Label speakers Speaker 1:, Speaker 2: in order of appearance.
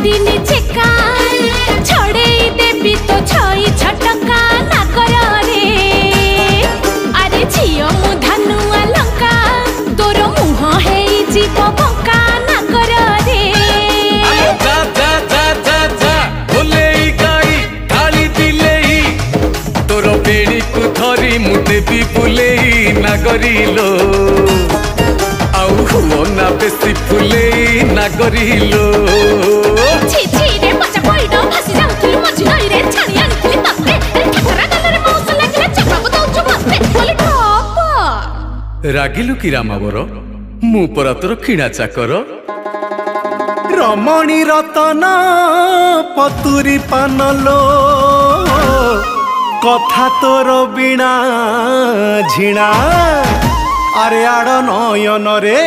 Speaker 1: दिन चेका छड़े देवी तो छई छटका ना कर रे अरे झियो मु धनुआ लंका तोर मुह है जीव बंका ना कर रे
Speaker 2: जा जा जा जा जा बोले गाई गाली दिले तोर बेड़ी को धरी मु देवी बुले ना करिलो ना बेसी फुले ना करिलो
Speaker 1: छी छी रे बच्चा पइडो भासी जाउथुलु मझी नई रे छाणी आनिथिलि तते ठठरा गलरे मौस लागिले चपाको दउछु मते बोली ठप
Speaker 2: रागिलु की रामावर मु परा तोर खिणा चाकर
Speaker 3: रमणी रतन पतुरी पानलो कथा तोर बिना झिणा अरे आड़ नयन रे